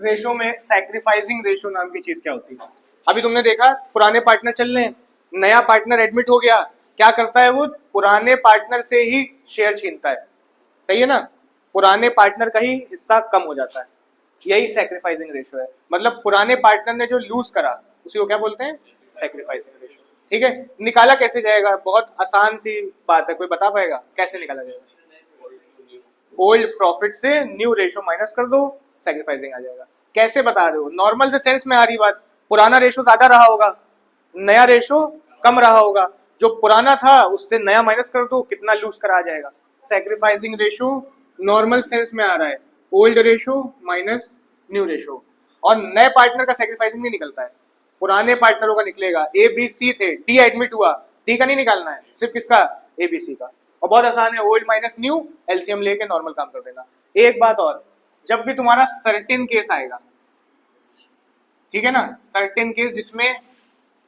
Ratio में sacrificing ratio नाम की चीज क्या होती है? अभी तुमने देखा पुराने पार्टनर चल रहे हैं, नया पार्टनर एडमिट हो गया, क्या करता है वो? पुराने पार्टनर से ही शेयर छीनता है, सही है ना? पुराने पार्टनर का ही हिस्सा कम हो जाता है, यही सैक्रिफाइसिंग रेशो है। मतलब पुराने पार्टनर ने जो लूज करा उसी को क्या बोलते हैं? Sacrificing ratio. ठीक है, निकाला कैसे जाएगा? बहुत आसान सी बात है, कोई बता पाएगा कैसे निकाला जाएगा? ओल्ड प्रॉफिट से न्यू रेशो माइनस कर दो, सैक्रिफाइसिंग आ जाएगा। कैसे बता रहे हो? नॉर्मल से सेंस में आ रही बात। पुराना रेशो ज्यादा रहा होगा, नया रेशो कम रहा होगा, जो पुराना था उससे नया माइनस कर दो, कितना लूज करा जाएगा? सैक्रिफाइसिंग रेशो नॉर्मल सेंस में आ रहा है, old ratio minus new ratio. और नए पार्टनर का सैक्रिफाइसिंग नहीं निकलता है, पुराने पार्टनरों का निकलेगा। ए बी सी थे, डी एडमिट हुआ, डी का नहीं निकालना है, सिर्फ किसका? ए बी सी का। और बहुत आसान है, ओल्ड माइनस न्यू, एलसीएम लेके नॉर्मल काम कर देना। एक बात और, जब भी तुम्हारा सर्टेन केस आएगा, ठीक है ना, सर्टेन केस जिसमें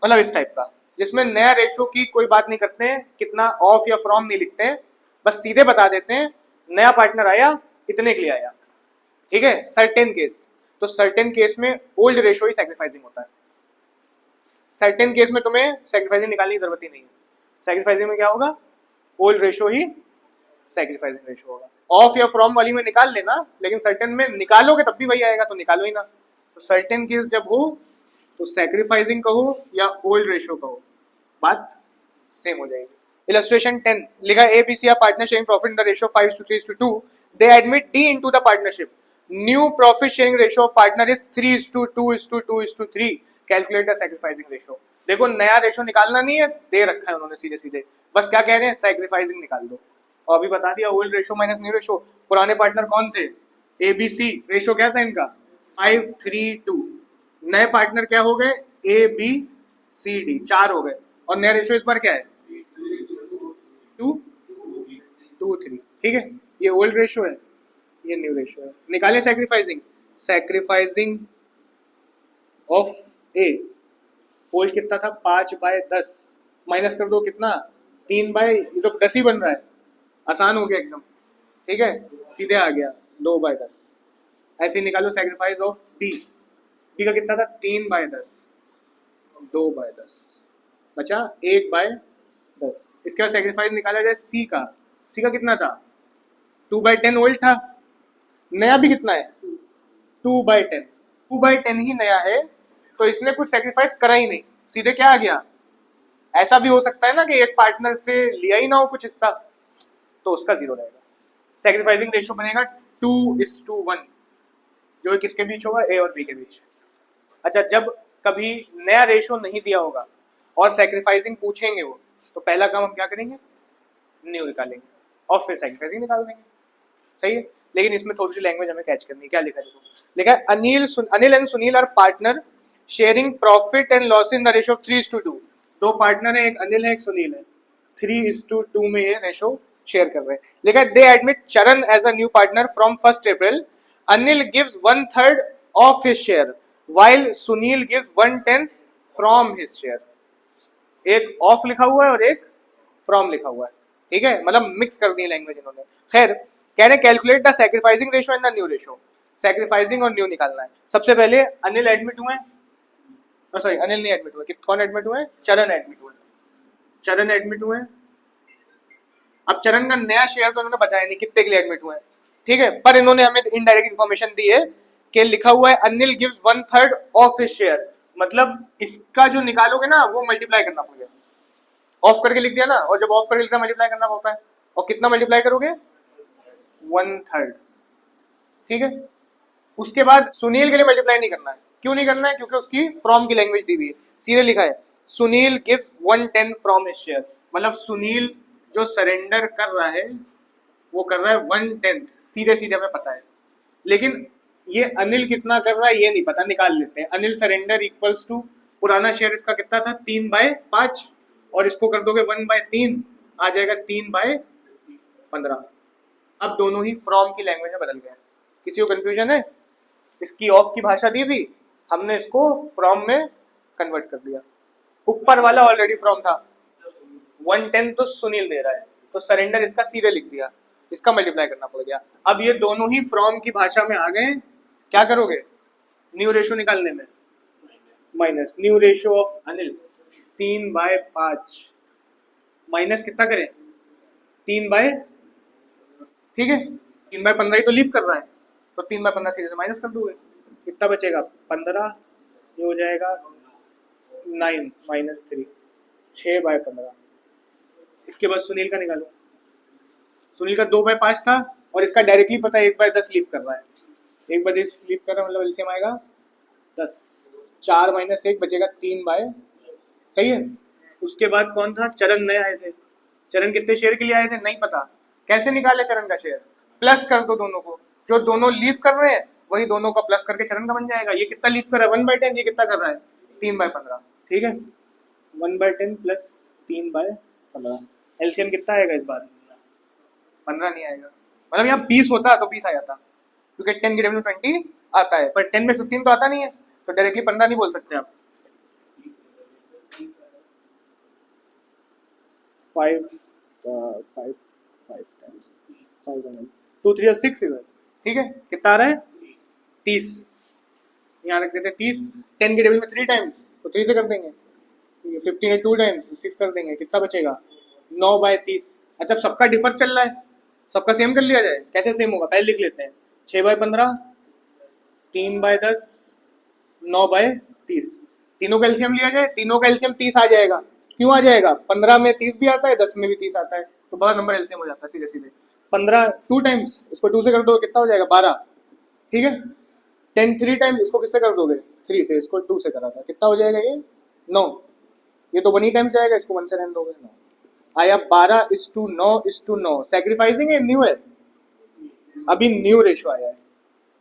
मतलब इस टाइप का, जिसमें नया रेशो की कोई बात नहीं करते हैं, कितना ऑफ या फ्रॉम नहीं लिखते हैं, बस सीधे बता देते हैं नया पार्टनर आया इतने के लिए आया, ठीक है, सर्टेन केस। तो सर्टेन केस में ओल्ड रेशो ही सैक्रिफाइसिंग होता है। सर्टेन केस में तुम्हें सैक्रिफाइसिंग निकालने की जरूरत ही नहीं है। सैक्रिफाइसिंग में क्या होगा? ओल्ड रेशो ही सैक्रिफाइसिंग रेशो होगा। ऑफ या फ्रॉम वाली में निकाल लेना, लेकिन सर्टेन में निकालोगे तब भी वही आएगा, तो निकालो ही ना। तो सर्टेन केस जब हो तो सैक्रिफाइसिंग कहो या ओल्ड रेशो कहो, बात सेम हो जाएगी। इलस्ट्रेशन 10 लिखा, A B C are partner sharing profit in the ratio 5:3:2, they admit D into the partnership, new profit sharing ratio of partner is 3:2:2:2:3, calculate the sacrificing ratio. देखो नया ratio निकालना नहीं है, दे रखा है उन्होंने सीधे सीधे, बस क्या कह रहे हैं? सैक्रिफाइसिंग निकाल दो। और अभी बता दिया old ratio minus new ratio. पुराने पार्टनर कौन थे? ए बी सी, रेशो क्या था इनका? 5:3:2। नए पार्टनर क्या हो गए? ए बी सी डी, 4 हो गए। और नया रेशो इस बार क्या है? 2:3। ठीक है, ये ओल्ड रेशो है, ये न्यू रेशो है। निकाले sacrificing, sacrificing of A, old कितना था? 5/10, माइनस कर दो कितना? 3 ये तो 10 ही बन रहा है, आसान हो गया एकदम। ठीक है, सीधे आ गया 2/10। ऐसे ही निकालो सैक्रिफाइस ऑफ बी, बी का कितना था? 3/10, 2/10 बचा 1/10। इसके बाद सैक्रिफाइस निकाला जाए सी का, सी का कितना था? 2/10 ओल्ड था, नया भी कितना है? 2/10, 2/10 ही नया है, तो इसने कुछ सैक्रिफाइस करा ही नहीं, सीधे क्या आ गया? ऐसा भी हो सकता है ना कि एक पार्टनर से लिया ही ना हो कुछ हिस्सा, तो उसका 0 रहेगा। सैक्रिफाइसिंग रेशियो बनेगा 2:1, जो किसके बीच होगा? ए और बी के बीच। अच्छा, जब कभी नया रेशियो नहीं दिया होगा और सैक्रिफाइसिंग पूछेंगे वो, तो पहला काम हम क्या करेंगे? न्यू निकालेंगे और फिर सैक्रिफाइसिंग निकाल देंगे, सही है। लेकिन इसमें थोड़ी सी लैंग्वेज हमें कैच करनी है। क्या लिखा है? लिखा है Anil and Sunil are partner sharing profit and loss in the ratio of 3:2। दो पार्टनर है, एक अनिल है एक सुनील है, 3:2 में ये रेशो शेयर कर रहे हैं। लिखा है they admit Charan as a new partner from 1 April, Anil gives 1/3 of his share while Sunil gives 1/10 from his share. एक ऑफ लिखा हुआ है और एक फ्रॉम लिखा हुआ है, ठीक है, मतलब मिक्स कर दी लैंग्वेज इन्होंने। खैर, कह रहे calculate the sacrificing ratio and the new ratio. Sacrificing और न्यू निकालना है। सबसे पहले अनिल एडमिट हुए, सॉरी अनिल नहीं एडमिट हुए, कौन एडमिट हुए? चरण एडमिट हुए, चरण एडमिट हुए। अब चरण का नया शेयर तो उन्होंने बताया नहीं कितने के लिए एडमिट हुए, ठीक है, पर इन्होंने हमें इनडायरेक्ट इन्फॉर्मेशन दी है कि लिखा हुआ है Anil gives 1/3 of his share, मतलब इसका जो निकालोगे ना वो मल्टीप्लाई करना पड़ेगा। ऑफ करके लिख दिया ना, और जब ऑफ करके लिखना मल्टीप्लाई करना होता है, और कितना मल्टीप्लाई करोगे? 1/3, ठीक है। उसके बाद सुनील के लिए मल्टीप्लाई नहीं करना है। क्यों नहीं करना है? क्योंकि उसकी फ्रॉम की लैंग्वेज दी हुई है, सीधे लिखा है Sunil gives 1/10 from his share, मतलब सुनील जो सरेंडर कर रहा है वो कर रहा है 1/10, सीधे सीधे हमें पता है। लेकिन ये अनिल कितना कर रहा है ये नहीं पता, निकाल लेते हैं। अनिल सरेंडर इक्वल्स टू, पुराना शेयर इसका कितना था? 3/5, और इसको कर दोगे 1/3, आ जाएगा 3/15। अब दोनों ही फ्रॉम की लैंग्वेज में बदल गया। किसी को कंफ्यूजन है? इसकी ऑफ की भाषा दी थी, हमने इसको फ्रॉम में कन्वर्ट कर दिया। ऊपर वाला ऑलरेडी फ्रॉम था, 1/10 तो सुनील दे रहा है, तो सरेंडर इसका सीधे लिख दिया, इसका मल्टीप्लाई करना पड़ गया। अब ये दोनों ही फ्रॉम की भाषा में आ गए, क्या करोगे? न्यू रेशो निकालने में minus new ratio of Anil 3/5 minus कितना करें 3/, ठीक है 3/15 ही तो लीव कर रहा है, तो 3/15 सीधे से माइनस कर दोगे, कितना बचेगा 15, ये हो जाएगा 9 - 3 6/15। इसके बाद सुनील का निकालो, सुनील का 2/5 था और इसका डायरेक्टली पता है 1/10 लीव कर रहा है, 1/10 लीव कर रहा है मतलब एलसीएम आएगा 10, 4 - 1 बचेगा 3/, सही है। उसके बाद कौन था, चरण नए आए थे, चरण कितने शेयर के लिए आए थे नहीं पता, कैसे निकाले चरण का शेयर, प्लस कर दो दोनों को, जो दोनों लीव कर रहे हैं वही दोनों का प्लस करके चरण का बन जाएगा। ये कितना लीव कर रहा है 1/10, ये कितना कर रहा है 3/15, ठीक है 1/10 प्लस 3/15, एलसीएम कितना आएगा इस बार 15 नहीं आएगा, मतलब यहाँ 20 होता तो 20 आ जाता, क्योंकि 10 की डेबिट में 20 आता है, पर 10 में 15 तो आता नहीं है, तो डायरेक्टली 15 नहीं बोल सकते आप। 5 टाइम्स 5 2 3 6 इधर, ठीक है कितना आ रहा है 30, यहाँ रख देते हैं 30, 10 के टेबल में 3 टाइम्स तो 3 से कर देंगे, 15 है 2 टाइम्स 6 कर देंगे, कितना बचेगा 9/30। अच्छा सबका डिफर चल रहा है, सबका सेम कर लिया जाए, कैसे सेम होगा पहले लिख लेते हैं 6/15 3/10 9/30, तीनों का एलसीएम लिया जाए, तीनों का एलसीएम 30 आ जाएगा, क्यों आ जाएगा 15 में 30 भी आता है 10 में भी 30 आता है, तो बड़ा नंबर एलसीएम हो जाता है सीधे सीधे। 15 2 टाइम्स, इसको 2 से कर दो कितना हो जाएगा 12, ठीक है 10 3 टाइम्स, इसको किससे कर दोगे 3 से, इसको 2 से करा था कितना हो जाएगा ये 9, ये तो 1 ही टाइम्स जाएगा, इसको 1 से रहने दोगे 9 आया 12:9:9, सैक्रिफाइसिंग है न्यू है, अभी न्यू रेशो आया है।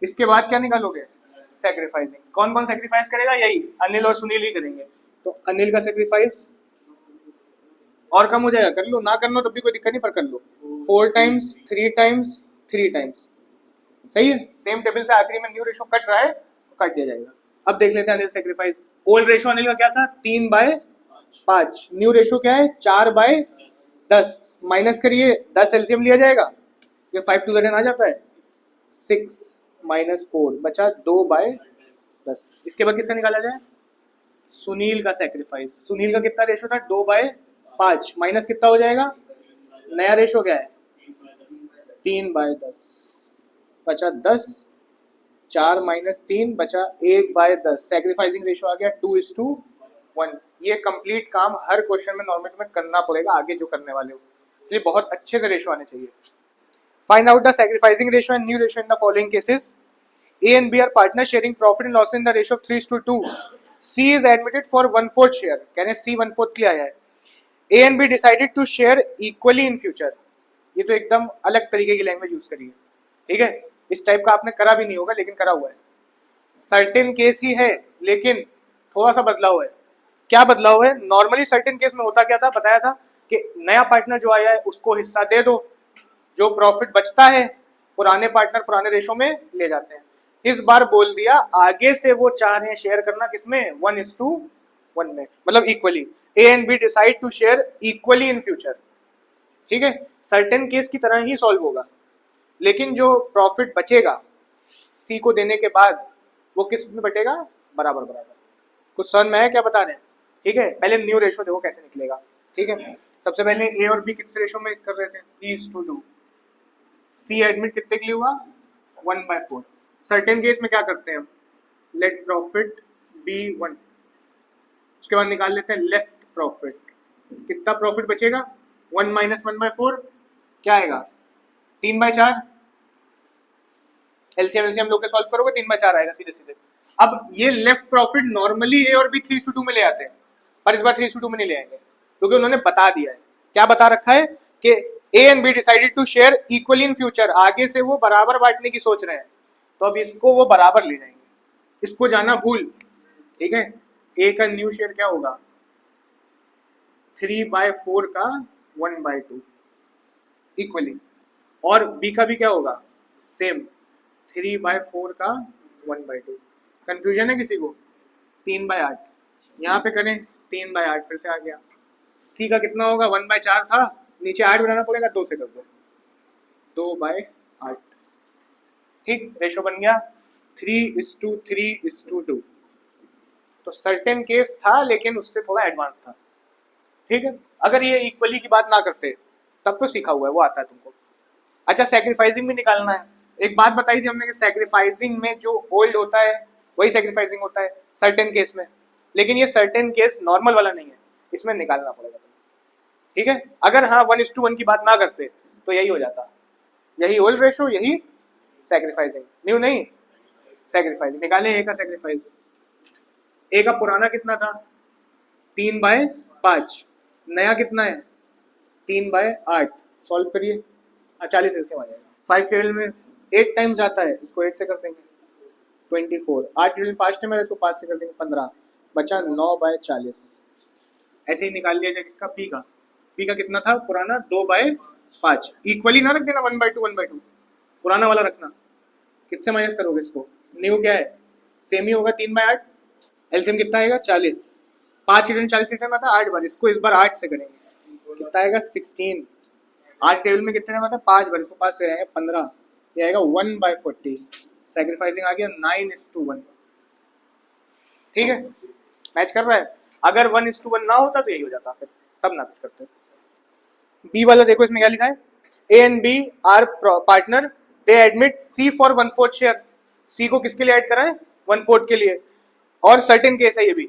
इसके बाद क्या निकालोगे सैक्रिफाइसिंग, कौन कौन सैक्रिफाइस करेगा, यही अनिल और सुनील ही करेंगे, तो अनिल का सैक्रिफाइस और कम हो जाएगा, कर लो ना करना तब भी कोई दिक्कत नहीं, पर कर लो 4 टाइम्स 3 टाइम्स 3 टाइम्स, सही है सेम टेबल से आखिरी में न्यू रेशो कट रहा है तो काट दिया जाएगा। अब देख लेते हैं Anil sacrifice, old ratio Anil का क्या था 3/5, न्यू रेशो क्या है 4/10, माइनस करिए 10 एलसीएम लिया जाएगा, ये 5 टू 10 आ जाता है 6 - 4 बचा 2/10। इसके बाद किसका निकाला जाए सुनील का सैक्रिफाइस, सुनील का कितना रेशो था 2/5 माइनस कितना हो जाएगा, नया रेशो क्या है 3/10 बचा 10, 4 - 3 बचा 1/10, सैक्रिफाइसिंग रेशो आ गया 2:1। ये कंप्लीट काम हर क्वेश्चन में नॉर्मल में करना पड़ेगा आगे जो करने वाले हो, इसलिए बहुत अच्छे से रेशो आने चाहिए। Find out the sacrificing ratio and new ratio in the following cases, A and B are partners sharing profit and loss in the ratio of 3:2. C is admitted for 1/4 share, कहने C 1/4 के लिए आया है। A and B decided to share equally in future, ये तो एकदम अलग तरीके की लैंग्वेज यूज करी है, ठीक है इस टाइप का आपने करा भी नहीं होगा लेकिन करा हुआ है, सर्टेन केस ही है लेकिन थोड़ा सा बदलाव है। क्या बदलाव है, नॉर्मली सर्टेन केस में होता क्या था बताया था कि नया पार्टनर जो आया है उसको हिस्सा दे दो, जो प्रॉफिट बचता है पुराने पार्टनर पुराने रेशो में ले जाते हैं। इस बार बोल दिया आगे से वो चाह रहे हैं शेयर करना किसमें 1:1 में, मतलब equally, A and B decide to share equally in future, ठीक है सर्टेन केस की तरह ही सॉल्व होगा, लेकिन जो प्रॉफिट बचेगा सी को देने के बाद वो किस में बटेगा बराबर बराबर। कुछ समझ में है क्या बता रहे हैं, ठीक है पहले न्यू रेशो देखो कैसे निकलेगा, ठीक है सबसे पहले ए और बी किस रेशो में कर रहे थे 3:2, सी एडमिट कितने के लिए हुआ 1/4। सर्टेन केस में क्या करते हैं हम, लेट प्रॉफिट बी 1, उसके बाद निकाल लेते हैं लेफ्ट प्रॉफिट, कितना प्रॉफिट बचेगा 1 - 1/4 क्या आएगा 3/4, एलसीएम एलसीएम लोग के सॉल्व करोगे 3/4 आएगा सीधे सीधे। अब ये लेफ्ट प्रॉफिट नॉर्मली ए और बी 3:2 में ले आते हैं, पर इस बार 3:2 में नहीं ले आएंगे क्योंकि उन्होंने बता दिया है, क्या बता रखा है कि A and B decided to share equally in future, आगे से वो बराबर बांटने की सोच रहे हैं, तो अब इसको वो बराबर ले जाएंगे, इसको जाना भूल, ठीक है ए का न्यू शेयर क्या होगा 3/4 का 1/2 इक्वली, और बी का भी क्या होगा सेम 3/4 का 1/2। कंफ्यूजन है किसी को 3/8, यहाँ पे करें 3/8 फिर से आ गया, सी का कितना होगा 1/4 था, नीचे 8 बनाना पड़ेगा 2 से कर दो 2/8, ठीक रेशो बन गया 3:3:2। तो सर्टेन केस था लेकिन उससे थोड़ा एडवांस था, ठीक है। अगर ये इक्वली की बात ना करते तब तो सीखा हुआ है, वो आता है तुमको। अच्छा, सैक्रिफाइसिंग भी निकालना है। एक बात बताई थी हमने कि सैक्रिफाइसिंग में जो ओल्ड होता है वही सैक्रिफाइसिंग होता है सर्टेन केस में, लेकिन ये सर्टेन केस नॉर्मल वाला नहीं है, इसमें निकालना पड़ेगा, ठीक है। अगर हाँ 1:1 की बात ना करते तो यही हो जाता, यही ओल्ड रेशो, यही सैक्रिफाइसिंग, न्यू नहीं सैक्रिफाइसिंग। निकाले ए का सैक्रिफाइस। ए का पुराना कितना था 3/5, नया कितना है 3/8। सॉल्व करिए, 40 एलसीएम आ जाएगा। 5 टेबल में 8 टाइम्स जाता है, इसको 8 से कर देंगे 24। 8 टेबल में 5 टाइम है, इसको 5 से कर देंगे 15, बचा 9/40। ऐसे ही निकाल लिया जाए किसका, पी का। पी का कितना था पुराना 2/5। इक्वली ना रख देना 1/2 1/2, पुराना वाला रखना। किससे माइनस करोगे इसको, न्यू क्या है सेम ही होगा 3/8। एलसीएम कितना आएगा 40, 5 की 40 की टाइम आता है 8 बार, इसको इस बार 8 से करेंगे, कितना आएगा 16। 8 टेबल में कितने आता है 5 बार, इसको 5 से करेंगे 15, ये आएगा 1/40। सैक्रिफाइसिंग आ गया 9:1। ठीक है, मैच कर रहा है। अगर 1:1 ना होता तो यही हो जाता, फिर तब ना कुछ करते। बी वाला देखो, इसमें क्या लिखा है, A and B are partner, they admit C for 1/4 share. C को किसके लिए ऐड करा है 1/4 के लिए, और सर्टेन केस है ये भी।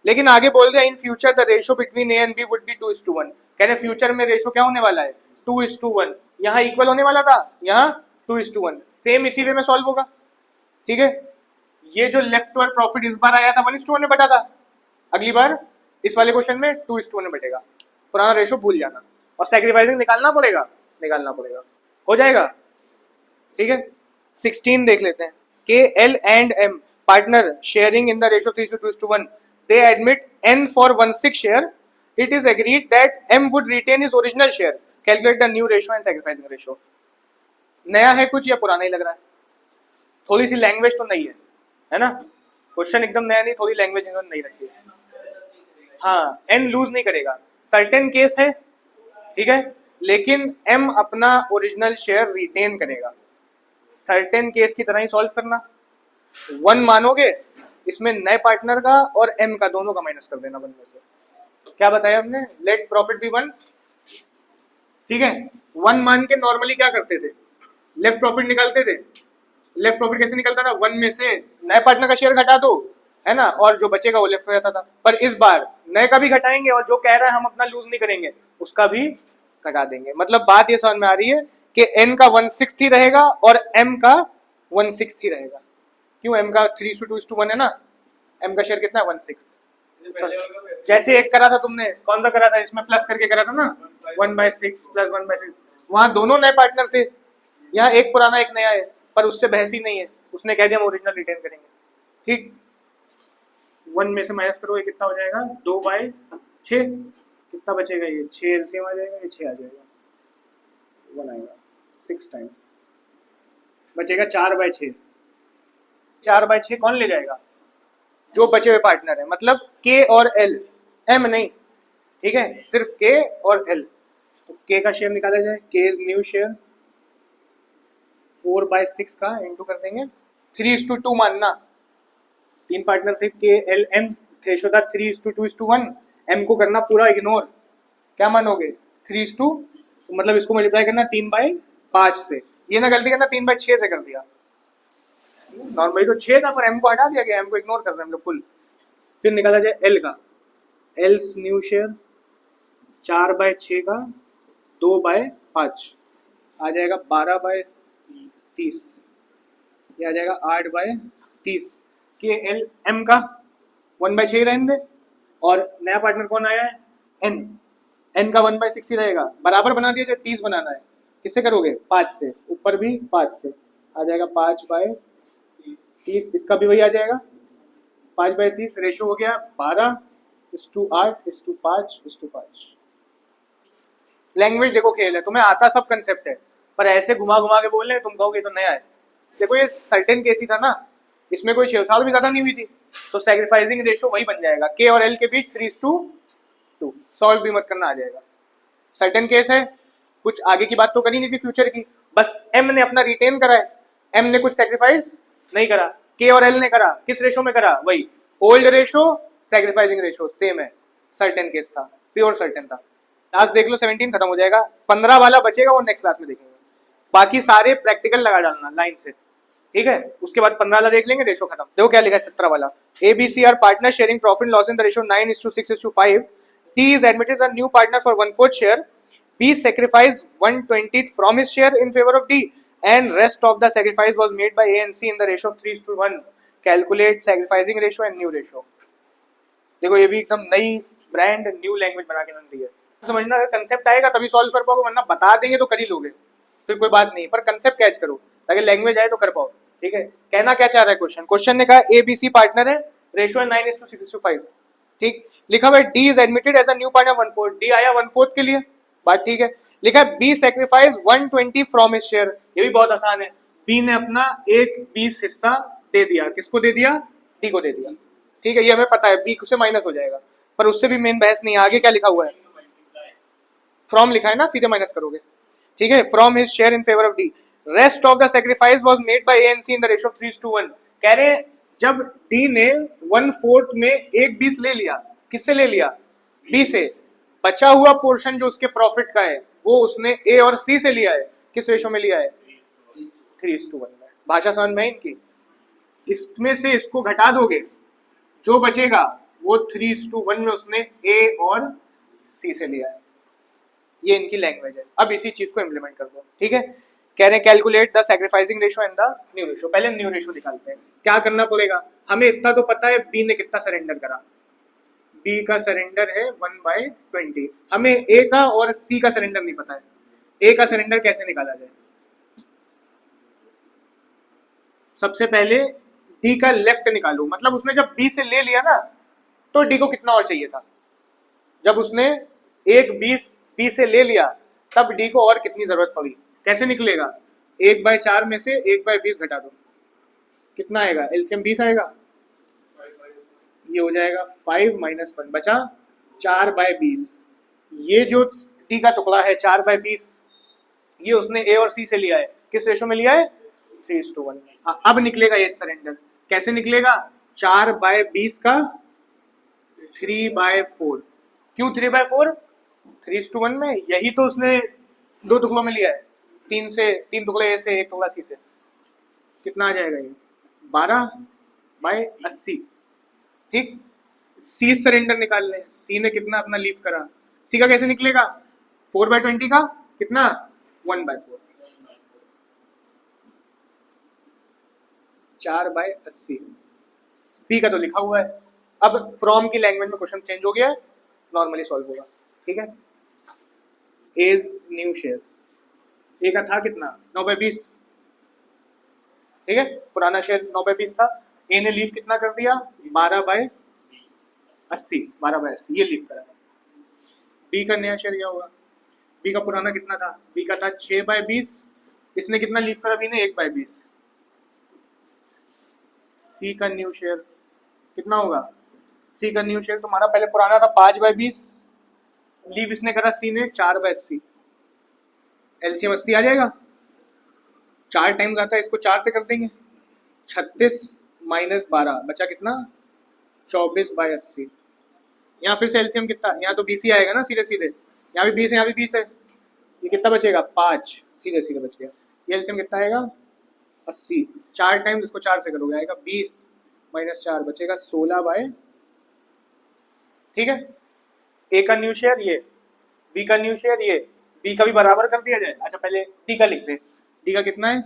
लेकिन आगे बोल दिया in future the ratio between A and B would be 2:1। कह रहे फ्यूचर में रेशो क्या होने वाला है 2:1। यहाँ इक्वल होने वाला था, यहाँ 2:1। सेम इसी वे में सॉल्व होगा, ठीक है। ये जो लेफ्ट ओवर प्रॉफिट इस बार आया था 1:1 में बटा था, अगली बार इस वाले क्वेश्चन में 2:1 में बटेगा। पुराना रेशो भूल जाना, और सैक्रिफाइसिंग निकालना पड़ेगा, निकालना पड़ेगा, हो जाएगा, ठीक है। 16 देख लेते हैं। K L and M partner sharing in the ratio 3:2:1, they admit n for 1/6 share. It is agreed that m would retain his original share. Calculate the new ratio and sacrificing ratio. नया है कुछ या पुराना ही लग रहा है, थोड़ी सी language तो नई है ना। क्वेश्चन एकदम नया नहीं, थोड़ी लैंग्वेज इन्होंने नहीं रखी है। हाँ, n लूज नहीं करेगा, सर्टेन केस है, ठीक है, लेकिन m अपना ओरिजिनल शेयर रिटेन करेगा। सर्टेन केस की तरह ही सॉल्व करना। 1 मानोगे, इसमें नए पार्टनर का और m का दोनों का माइनस कर देना 1 में से। क्या बताया हमने, लेट प्रॉफिट बी 1, ठीक है। 1 मान के नॉर्मली क्या करते थे, लेफ्ट प्रॉफिट निकालते थे। लेफ्ट प्रॉफिट कैसे निकलता था, 1 में से नए पार्टनर का शेयर घटा दो, है ना, और जो बचेगा वो लेफ्ट हो जाता था। पर इस बार नए का भी घटाएंगे, और जो कह रहा है हम अपना लूज नहीं करेंगे उसका भी घटा देंगे। मतलब बात ये समझ में आ रही है कि n का 1/6 ही रहेगा और m का 1/6 ही रहेगा। क्यों, m का 3:2:1 है ना, m का शेयर कितना है 1/6। जैसे एक करा था तुमने, कौन सा करा था, इसमें प्लस करके करा था ना 1/6 प्लस 1/6, वहां दोनों नए पार्टनर थे, यहाँ एक पुराना एक नया है, पर उससे बहस ही नहीं है, उसने कह दिया हम ओरिजिनल रिटेन करेंगे, ठीक। 1 में से माइनस करो, ये कितना हो जाएगा 2/6, कितना बचेगा, ये 6 एलसीएम आ जाएगा, ये 6 आ जाएगा, 1 आएगा 6 टाइम्स, बचेगा 4/6। 4/6 कौन ले जाएगा, जो बचे हुए पार्टनर है, मतलब के और एल, एम नहीं, ठीक है, सिर्फ के और एल। तो के का शेयर निकाला जाए, के इज न्यू शेयर, 4/6 का इंटू कर देंगे 3:2 मानना। 3 पार्टनर थे, के एल एम, रेशो था 3:2:1। एम को करना पूरा इग्नोर, क्या मानोगे 3:2, तो मतलब इसको मल्टीप्लाई करना 3/5 से। ये ना गलती करना 3/6 से कर दिया, नॉर्मली तो 6 था पर m को हटा दिया गया, m को इग्नोर कर रहे हैं हम लोग फुल। फिर निकाला जाए l का, एल्स न्यू शेयर 4/6 का 2/5 आ जाएगा 12/30, ये आ जाएगा 8/30। के एल एम का 1/6 रहने दे, और नया पार्टनर कौन आया है n, n का 1/6 ही रहेगा, बराबर बना दिया जाए, 30 बनाना है, किससे करोगे 5 से, ऊपर भी 5 से, आ जाएगा 5/30, इसका भी वही आ जाएगा 5/30। रेशो हो गया 12:8:5:5। लैंग्वेज देखो खेल है, तुम्हें आता सब कंसेप्ट है, पर ऐसे घुमा घुमा के बोल रहे तुम कहोगे तो नया है। देखो ये सर्टेन केस ही था ना, इसमें कोई 6 साल भी ज्यादा नहीं हुई थी, तो सैक्रिफाइसिंग रेशो वही बन जाएगा, के और एल के बीच 3:2। सॉल्व भी मत करना, आ जाएगा। सर्टेन केस है, कुछ आगे की बात तो करी नहीं थी फ्यूचर की, बस एम ने अपना रिटेन करा है, एम ने कुछ सैक्रिफाइस नहीं करा, के और एल ने करा, किस रेशो में करा, वही old ratio sacrificing ratio, same है, सर्टेन केस था, प्योर सर्टेन था। लास्ट देख लो 17 खत्म हो जाएगा, 15 वाला बचेगा वो नेक्स्ट क्लास में देखेंगे। बाकी सारे प्रैक्टिकल लगा डालना लाइन से, ठीक है। उसके बाद 15 वाला देख लेंगे, रेशो खत्म। देखो क्या लिखा है 17 वाला, A B C are partner sharing profit loss in the ratio 9:6:5. D is admitted as a new partner for 1/4 share. B sacrificed 1/20 from his share in favor of D, and rest of the sacrifice was made by A and C in the ratio of 3:1. Calculate sacrificing ratio and new ratio. देखो ये भी एकदम नई brand new language बना के दी है। समझना, अगर कंसेप्ट आएगा तभी सॉल्व कर पाओगे, वरना बता देंगे तो कर ही लोगे, फिर कोई बात नहीं, पर कंसेप्ट कैच करो ताकि लैंग्वेज आए तो कर पाओ, ठीक है। कहना क्या चाह रहा है क्वेश्चन, क्वेश्चन ने कहा ए बी सी पार्टनर है, रेशियो है 9:6:5, ठीक। लिखा हुआ है D is admitted as a new partner 1/4, D आया 1/4 के लिए, बात ठीक है। लिखा है B sacrifice 120 from his share, ये भी बहुत आसान है, बी ने अपना 1/20 हिस्सा दे दिया, किसको दे दिया, डी को दे दिया, ठीक है। ये हमें पता है, बी से माइनस हो जाएगा, पर उससे भी मेन बहस नहीं है। आगे क्या लिखा हुआ है, फ्रॉम लिखा है ना, सीधे माइनस करोगे, ठीक है। From his share in favour of D, rest of the sacrifice was made by A and C in the ratio of 3:1। कह रहे हैं जब डी ने 1/4 में 1/20 ले लिया, किससे ले लिया, बी से, बचा हुआ पोर्शन जो उसके प्रॉफिट का है वो उसने ए और सी से लिया है, किस रेशो में लिया है, 3:1 में। भाषा समझ में इनकी, इसमें से इसको घटा दोगे, जो बचेगा वो 3:1 में उसने ए और सी से लिया है, ये इनकी लैंग्वेज है। अब इसी चीज को इम्प्लीमेंट कर दो, ठीक है। कह रहे हैं calculate the sacrificing ratio and the new ratio. पहले न्यू रेशो निकालते हैं, क्या करना पड़ेगा, हमें इतना तो पता है बी ने कितना सरेंडर करा, बी का सरेंडर है 1/20, हमें ए का और सी का सरेंडर नहीं पता है, ए का सरेंडर कैसे निकाला जाए। सबसे पहले डी का लेफ्ट निकालो, मतलब उसने जब बी से ले लिया ना तो डी को कितना और चाहिए था, जब उसने 1/20 बी से ले लिया तब डी को और कितनी जरूरत पड़ी, कैसे निकलेगा, 1/4 में से 1/20 घटा दो, कितना आएगा, एलसीएम 20 आएगा, ये हो जाएगा 5 - 1, बचा 4/20। ये जो डी का टुकड़ा है 4/20, ये उसने ए और सी से लिया है, किस रेशो में लिया है, 3:1। अब निकलेगा ये सरेंडर, कैसे निकलेगा, 4/20 का 3/4, क्यों 3/4, 3:1 में, यही तो उसने दो टुकड़ों में लिया है, 3 टुकड़े ए से 1 टुकड़ा सी से, कितना आ जाएगा ये 12/80, ठीक। सी सरेंडर निकाल लें, सी ने कितना अपना लीव करा, सी का कैसे निकलेगा, 4/20 का कितना 1/4, 4/80, बी का तो लिखा हुआ है। अब फ्रॉम की लैंग्वेज में क्वेश्चन चेंज हो गया है, नॉर्मली सॉल्व होगा, ठीक है। एज न्यू शेयर, ए का था कितना 9/20, ठीक है, पुराना शेयर 9/20 था, ए ने लीव कितना कर दिया 12/80, 12/80 ये लीव करा। बी का नया शेयर क्या होगा, बी का पुराना कितना था, बी का था 6/20, इसने कितना लीव करा बी ने 1/20। सी का न्यू शेयर कितना होगा, सी का न्यू शेयर तुम्हारा पहले पुराना था 5/20, लीव इसने करा सी ने 4/80, एलसीएम 80 आ जाएगा, 4 टाइम्स आता है, इसको 4 से कर देंगे, 36 - 12 बचा कितना 24/80। यहाँ फिर से एलसीएम कितना, यहाँ तो 20 ही आएगा ना सीधे सीधे, यहाँ भी 20 है, यहाँ भी 20 है, ये कितना बचेगा 5, सीधे सीधे बच गया, ये एलसीएम कितना आएगा 80, 4 टाइम्स इसको 4 से करोगे आएगा 20 - 4 बचेगा 16, ठीक है। ए का न्यू शेयर ये, बी का न्यू शेयर ये, बी का भी बराबर कर दिया जाए। अच्छा पहले डी का लिख दे, डी का कितना है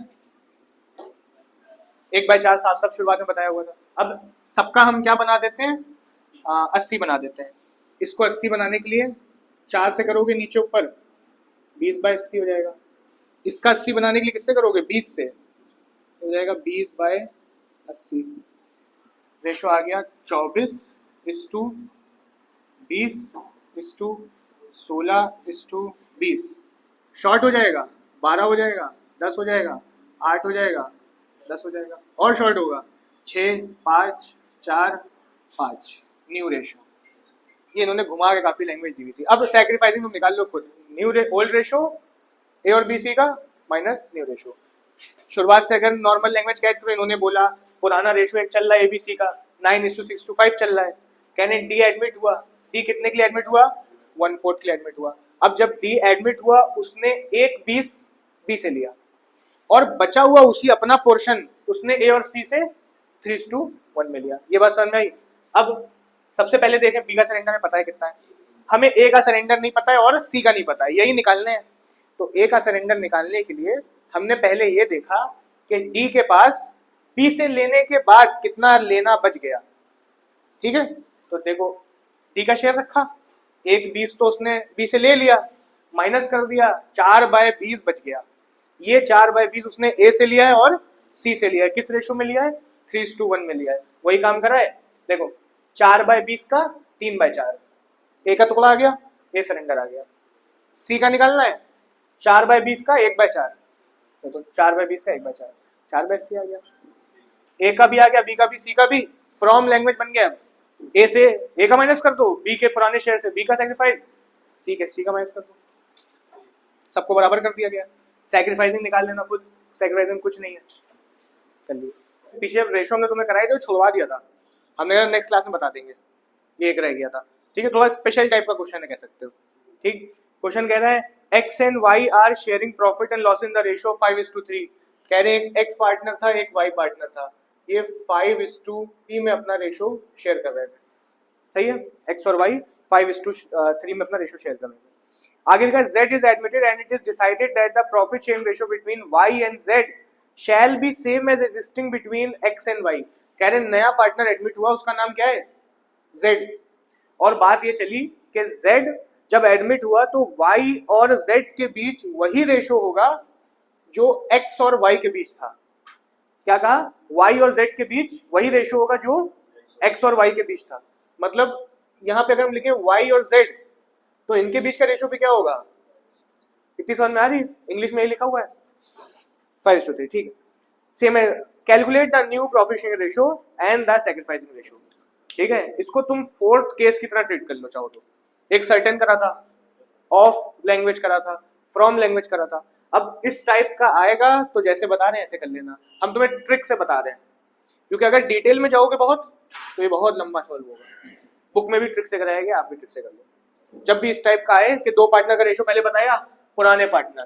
1/4, साफ साफ शुरुआत में बताया हुआ था। अब सबका हम क्या बना देते हैं 80 बना देते हैं, इसको 80 बनाने के लिए 4 से करोगे नीचे ऊपर 20/80 हो जाएगा, इसका 80 बनाने के लिए किससे करोगे 20 से, हो जाएगा 20/80, रेशो आ गया 24:20:16:20, शॉर्ट हो जाएगा 12 हो जाएगा, 10 हो जाएगा, 8 हो जाएगा, 10 हो जाएगा, और शॉर्ट होगा 6, 5, 4, 5, न्यू रेशो। ये इन्होंने घुमा के काफी लैंग्वेज दी हुई थी। अब सैक्रिफाइसिंग तुम निकाल लो खुद, न्यू ओल्ड रेशो ए और बी सी का माइनस न्यू रेशो, शुरुआत से अगर नॉर्मल लैंग्वेज कैच करो, इन्होंने बोला पुराना रेशो एक चल रहा है एबीसी का 9:6:5 चल रहा है, कहने डी एडमिट हुआ, डी कितने के लिए एडमिट हुआ, 1/4 के लिए एडमिट हुआ। अब जब डी एडमिट हुआ उसने एक 20 बी से लिया और बचा हुआ उसी अपना पोर्शन उसने ए और सी से 3:1 में लिया। ये बात समझ में आई। अब सबसे पहले देखें बी का सरेंडर हमें पता है कितना है, हमें ए का सरेंडर नहीं पता है और सी का नहीं पता है, यही निकालने हैं। तो ए का सरेंडर निकालने के लिए हमने पहले ये देखा कि डी के पास बी से लेने के बाद कितना लेना बच गया, ठीक है। तो देखो डी का शेयर रखा, एक 20 तो उसने बी से ले लिया, माइनस कर दिया, 4/20 बच गया। ये 4/20 उसने ए से लिया है और सी से लिया है, किस रेशो में लिया है, 3:1 में लिया है। वही काम करा है, देखो 4/20 का 3/4, ए का टुकड़ा आ गया, ए सरेंडर आ गया। सी का निकालना है 4/20 का 1/4, देखो 4/20 का 1/4, 4/80 आ गया। ए का भी आ गया, बी का भी, सी का भी, फ्रॉम लैंग्वेज बन गया। ए से ए का माइनस कर दो, बी के पुराने शेयर से बी का सैक्रिफाइस, सी का माइनस कर दो, सबको बराबर कर दिया गया। सैक्रिफाइसिंग निकाल लेना खुद, सैक्रिफाइसिंग कुछ नहीं है, कर लिया। पीछे रेशो हमने तुम्हें कराई थी, छुड़वा दिया था, हमने नेक्स्ट क्लास में बता देंगे, ये एक रह गया था, ठीक है। थोड़ा स्पेशल टाइप का क्वेश्चन है कह सकते हो, ठीक। क्वेश्चन कह रहा है X and Y are sharing profit and loss in the ratio 5:3। कह रहे हैं एक एक्स पार्टनर था एक वाई पार्टनर था, ये 5:3 में अपना रेशो शेयर कर रहे थे, सही है। एक्स और वाई 5:3 में अपना रेशो शेयर कर रहे थे। आगे लिखा Z is admitted and it is decided that the profit sharing ratio between Y and Z shall be same as existing between X and Y। कह रहे नया पार्टनर एडमिट हुआ, उसका नाम क्या है, Z। और बात ये चली कि Z जब एडमिट हुआ तो Y और Z के बीच वही रेशो होगा जो X और Y के बीच था। क्या कहा, Y और Z के बीच वही रेशो होगा जो X और Y के बीच था। मतलब यहां पे अगर हम लिखें Y और Z तो इनके बीच का रेशो भी क्या होगा, इतनी समझ में आ रही, इंग्लिश में ही लिखा हुआ है 5:3, ठीक है। सेम है, calculate the new profit sharing ratio and the sacrificing ratio, ठीक है। इसको तुम फोर्थ केस की तरह ट्रीट कर लो चाहो तो। एक सर्टेन करा था, ऑफ लैंग्वेज करा था, फ्रॉम लैंग्वेज करा था। अब इस टाइप का आएगा तो जैसे बता रहे हैं ऐसे कर लेना, हम तुम्हें ट्रिक से बता रहे हैं, क्योंकि अगर डिटेल में जाओगे बहुत तो ये बहुत लंबा सॉल्व होगा। बुक में भी ट्रिक से कराया गया, आप भी ट्रिक से कर लो। जब भी इस टाइप का आए कि दो पार्टनर का रेशो, पहले बताया पुराने पार्टनर,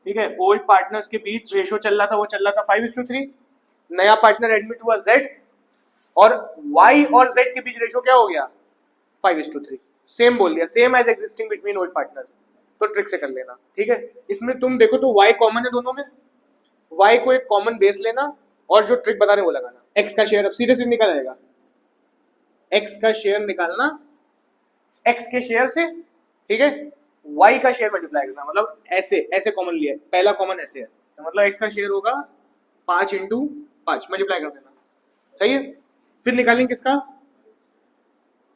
ठीक है, ओल्ड पार्टनर्स के बीच रेशो चल रहा था, वो चल रहा था 5:3। नया पार्टनर एडमिट हुआ Z और Y और Z के बीच रेशो क्या हो गया 5:3, सेम बोल दिया, same as existing between old partners. तो ट्रिक से कर लेना, ठीक है। इसमें तुम देखो तो Y कॉमन है दोनों में, Y को एक कॉमन बेस लेना और जो ट्रिक बता रहे वो लगाना। X का शेयर अब सीधे सीधे निकल आएगा, X का शेयर निकालना X के शेयर से, ठीक है, Y का शेयर मल्टीप्लाई करना, मतलब ऐसे ऐसे कॉमन लिया है, पहला कॉमन ऐसे है, तो मतलब X का शेयर होगा 5:5, मल्टीप्लाई कर देना, सही है। फिर निकालेंगे किसका,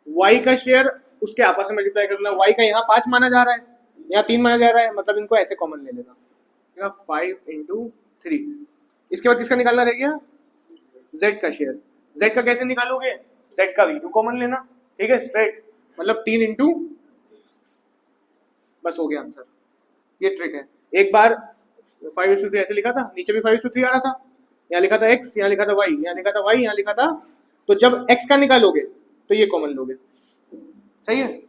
Y का शेयर, उसके आपस में मल्टीप्लाई कर देना। Y का यहाँ 5 माना जा रहा है, यहाँ 3 माना जा रहा है, मतलब इनको ऐसे कॉमन ले लेना, 5:3। इसके बाद किसका निकालना रह गया, Z का शेयर। Z का कैसे निकालोगे, Z का V2 कॉमन लेना, ठीक है, स्ट्रेट, मतलब 3 बस हो गया आंसर। ये ट्रिक है। एक बार 5:3 ऐसे लिखा था, नीचे भी 5:3 आ रहा था, यहाँ लिखा था X, यहाँ लिखा था Y, यहाँ लिखा था Y, यहाँ लिखा था, तो जब X का निकालोगे तो ये कॉमन लोगे, सही है।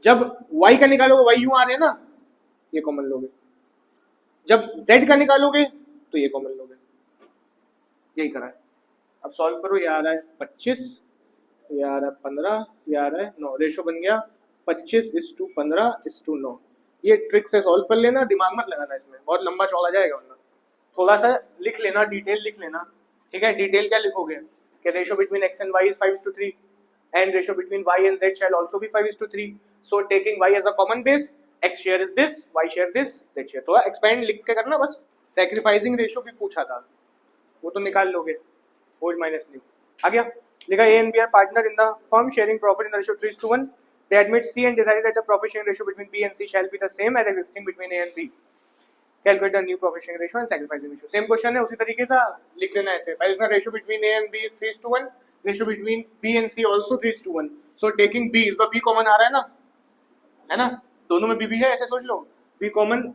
जब Y का निकालोगे, Y यूं आ रहे हैं ना, ये कॉमन लोगे। जब Z का निकालोगे तो ये कॉमन लोगे, यही करा है। अब सॉल्व करो, ये आ रहा है 25, ये आ रहा है 15, ये आ रहा है 9, रेशो बन गया 25:15:9। ये ट्रिक से सॉल्व कर लेना, दिमाग मत लगाना इसमें, बहुत लंबा चौड़ा जाएगा वरना। थोड़ा सा लिख लेना, डिटेल लिख लेना, ठीक है। डिटेल क्या लिखोगे कि ratio between x and y is 5:3 and ratio between y and z shall also be 5:3, so taking y as a common base, x share is this, y share this, z share. थोड़ा expand लिख के करना बस। Sacrificing ratio भी पूछा था, वो तो निकाल लोगे, ओल्ड माइनस न्यू आ गया। लिखा A and B are partner in the firm sharing profit in the ratio 3:1. They admit C and decided that the profit sharing ratio between B and C shall be the same as existing between A and B. Calculate the new profit sharing ratio and sacrificing ratio. Same question है, उसी तरीके से लिख लेना ऐसे। पहले इसका ratio between A and B is 3:1, ratio between B and C also 3:1. So taking B, इस बार B common आ रहा है ना, है ना, दोनों में B भी है, ऐसे सोच लो। B common,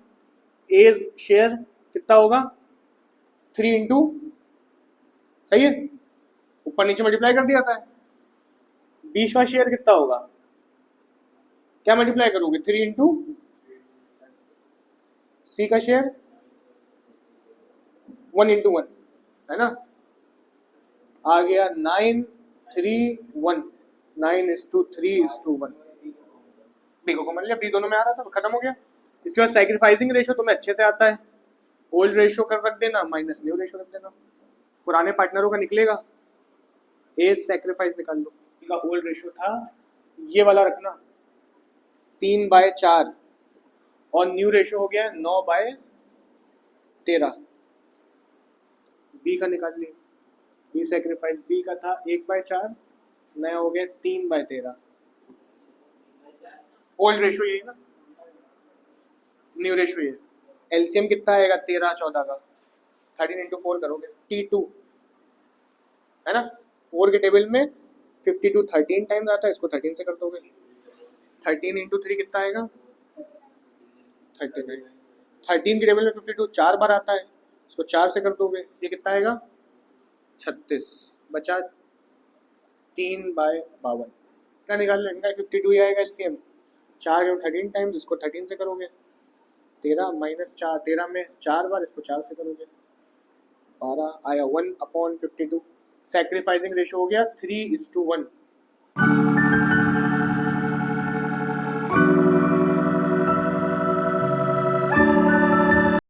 A share कितना होगा 3 इंटू, सही है, ऊपर नीचे मल्टीप्लाई कर दिया था। 20 का शेयर कितना होगा, क्या मल्टीप्लाई करोगे, 3 इंटू सी का शेयर 1 इंटू 1, है ना, आ गया 9 3 1, 9:3:1। बी को कॉमन लिया, बी दोनों में आ रहा था तो खत्म हो गया। इसके बाद सैक्रिफाइसिंग रेशियो तुम्हें अच्छे से आता है, ओल्ड रेशियो कर रख देना माइनस न्यू रेशियो रख देना, पुराने पार्टनरों का निकलेगा, एज सैक्रिफाइस निकाल लो। इनका ओल्ड रेशियो था ये वाला रखना 3/4 और न्यू रेशियो हो गया 9/13। बी का निकाल लिया, बी सैक्रिफाइस बी का था 1/4, नया हो गया 3/13। ओल्ड रेशियो यही ना, न्यू रेशियो ये। एलसीएम कितना आएगा 13 14 का, 13 इंटू 4 करोगे T2, है ना। 4 के टेबल में 52 13 टाइम्स आता है, इसको 13 से कर दोगे। 13 इंटू 3 कितना आएगा 39। 13 के टेबल में 52 4 बार आता है, इसको 4 से कर दोगे, ये कितना आएगा 36, बचा 3/52। क्या निकाल लो इनका 52 ही आएगा एलसीएम, 4 के 13 टाइम्स, इसको 13 से करोगे 13 माइनस 4, 13 में 4 बार, इसको 4 से करोगे 12 आया 1/52। सैक्रिफाइसिंग रेशियो हो गया 3:1।